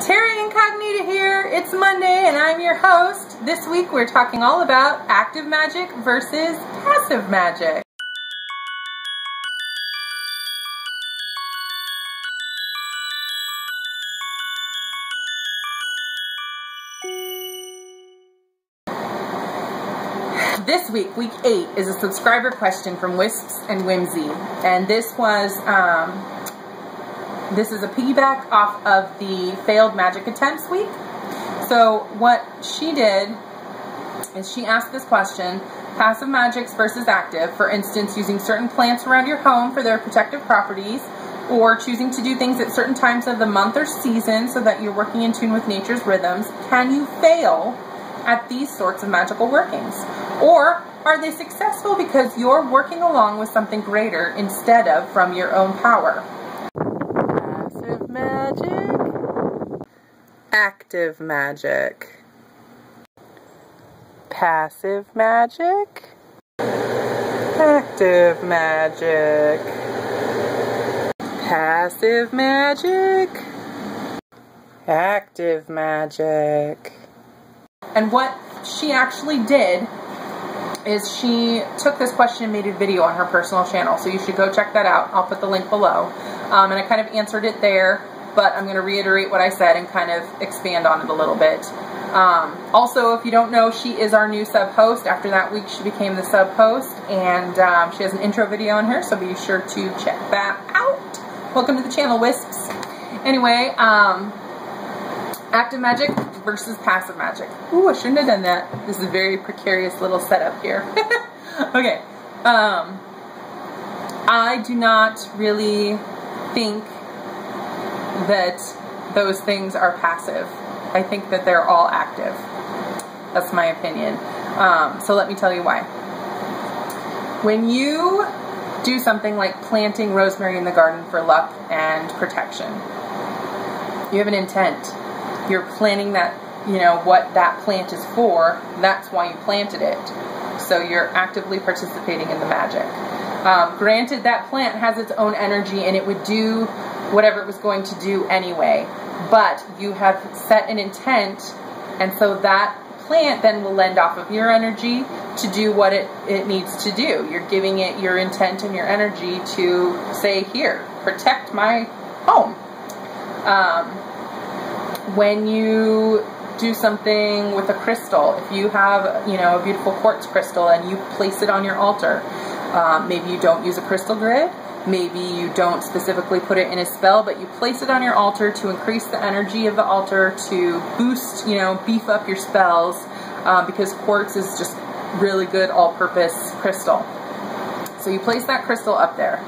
Terry Incognita here. It's Monday and I'm your host. This week we're talking all about active magic versus passive magic. This week, week 8, is a subscriber question from Wisps and Whimsy, and this is a piggyback off of the failed magic attempts week. So what she did is she asked this question: passive magics versus active, for instance using certain plants around your home for their protective properties, or choosing to do things at certain times of the month or season so that you're working in tune with nature's rhythms. Can you fail at these sorts of magical workings? Or are they successful because you're working along with something greater instead of from your own power? Passive magic, active magic, passive magic, active magic, passive magic, active magic. And what she actually did is she took this question and made a video on her personal channel, so you should go check that out. I'll put the link below. And I kind of answered it there, but I'm going to reiterate what I said and kind of expand on it a little bit. Also, if you don't know, she is our new sub-host. After that week, she became the sub-host, and she has an intro video on her, so be sure to check that out. Welcome to the channel, Wisps. Anyway, active magic versus passive magic. Ooh, I shouldn't have done that. This is a very precarious little setup here. Okay. I do not really think that those things are passive. I think that they're all active. That's my opinion. So let me tell you why. When you do something like planting rosemary in the garden for luck and protection, you have an intent. You're planning that, you know, what that plant is for. That's why you planted it. So you're actively participating in the magic. Granted, that plant has its own energy and it would do whatever it was going to do anyway. But you have set an intent, and so that plant then will lend off of your energy to do what it needs to do. You're giving it your intent and your energy to say, here, protect my home. When you do something with a crystal, if you have, you know, a beautiful quartz crystal and you place it on your altar, maybe you don't use a crystal grid, maybe you don't specifically put it in a spell, but you place it on your altar to increase the energy of the altar, to boost, you know, beef up your spells, because quartz is just really good all-purpose crystal. So you place that crystal up there.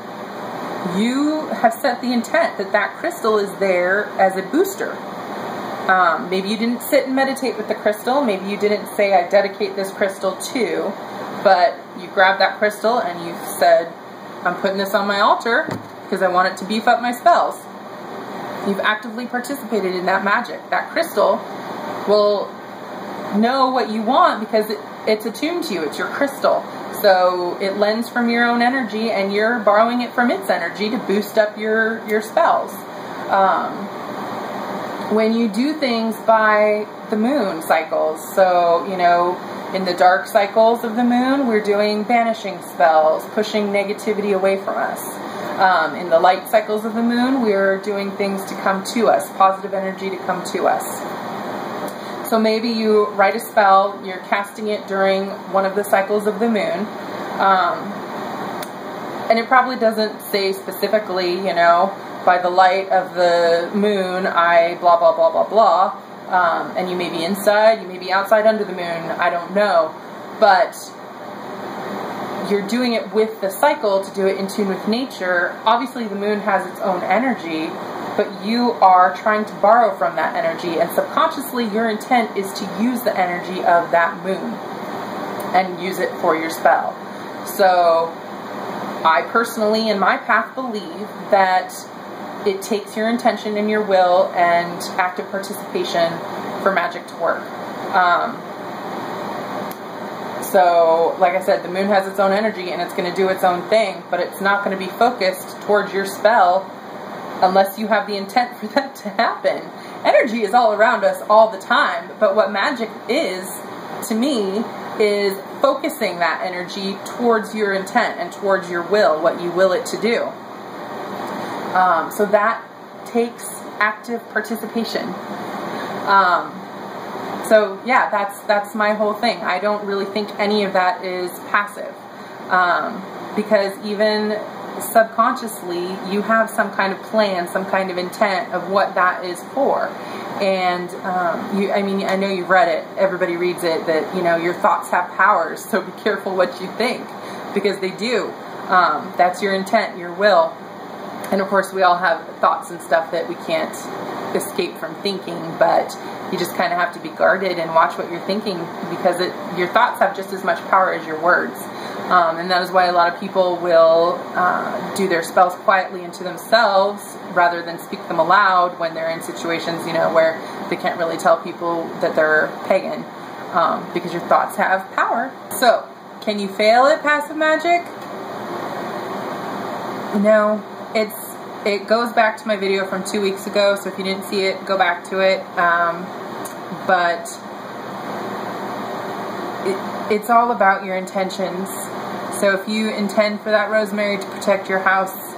You have set the intent that that crystal is there as a booster. Maybe you didn't sit and meditate with the crystal. Maybe you didn't say, I dedicate this crystal to, but you grabbed that crystal and you said, I'm putting this on my altar because I want it to beef up my spells. You've actively participated in that magic. That crystal will know what you want because it's attuned to you. It's your crystal. So it lends from your own energy and you're borrowing it from its energy to boost up your spells. When you do things by the moon cycles, so, you know, in the dark cycles of the moon, we're doing banishing spells, pushing negativity away from us. In the light cycles of the moon, we're doing things to come to us, positive energy to come to us. So maybe you write a spell, you're casting it during one of the cycles of the moon, and it probably doesn't say specifically, you know, by the light of the moon, I blah, blah, blah, blah, blah. And you may be inside, you may be outside under the moon, I don't know. But you're doing it with the cycle to do it in tune with nature. Obviously the moon has its own energy, but you are trying to borrow from that energy. And subconsciously your intent is to use the energy of that moon and use it for your spell. So I personally, in my path, believe that it takes your intention and your will and active participation for magic to work. So, like I said, the moon has its own energy and it's going to do its own thing, but it's not going to be focused towards your spell unless you have the intent for that to happen. Energy is all around us all the time, but what magic is, to me, is focusing that energy towards your intent and towards your will, what you will it to do. So that takes active participation. So yeah, that's my whole thing. I don't really think any of that is passive, because even subconsciously you have some kind of plan, some kind of intent of what that is for. And I mean, I know you've read it, everybody reads it, that, you know, your thoughts have powers, so be careful what you think, because they do. That's your intent, your will. And of course we all have thoughts and stuff that we can't escape from thinking, but you just kind of have to be guarded and watch what you're thinking, because your thoughts have just as much power as your words. And that is why a lot of people will do their spells quietly into themselves rather than speak them aloud when they're in situations, you know, where they can't really tell people that they're pagan, because your thoughts have power. So, can you fail at passive magic? No. It goes back to my video from 2 weeks ago, so if you didn't see it, go back to it. But it's all about your intentions. So if you intend for that rosemary to protect your house,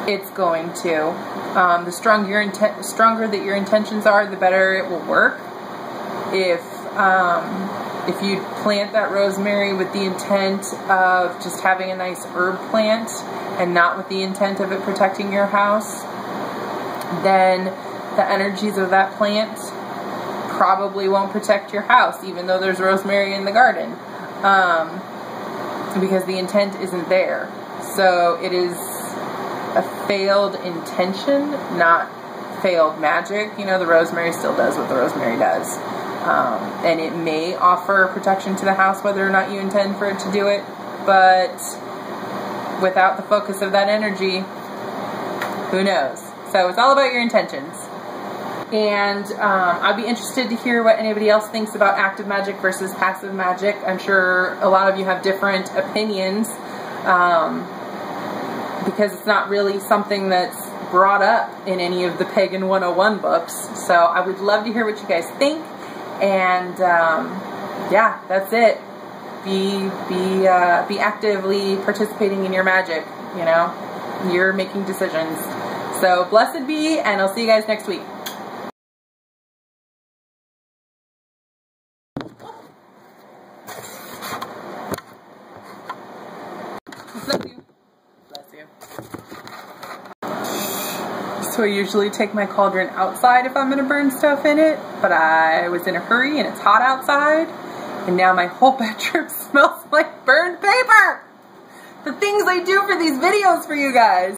it's going to. The stronger that your intentions are, the better it will work. If you plant that rosemary with the intent of just having a nice herb plant and not with the intent of it protecting your house, then the energies of that plant probably won't protect your house, even though there's rosemary in the garden, because the intent isn't there. So it is a failed intention, not failed magic. You know, the rosemary still does what the rosemary does. And it may offer protection to the house whether or not you intend for it to do it, but without the focus of that energy, who knows? So it's all about your intentions. And I'd be interested to hear what anybody else thinks about active magic versus passive magic. I'm sure a lot of you have different opinions, because it's not really something that's brought up in any of the Pagan 101 books. So I would love to hear what you guys think. And yeah, that's it. Be actively participating in your magic. You know, you're making decisions. So blessed be, and I'll see you guys next week. Bless you. Bless you. So I usually take my cauldron outside if I'm going to burn stuff in it, but I was in a hurry and it's hot outside, and now my whole bedroom smells like burned paper! The things I do for these videos for you guys!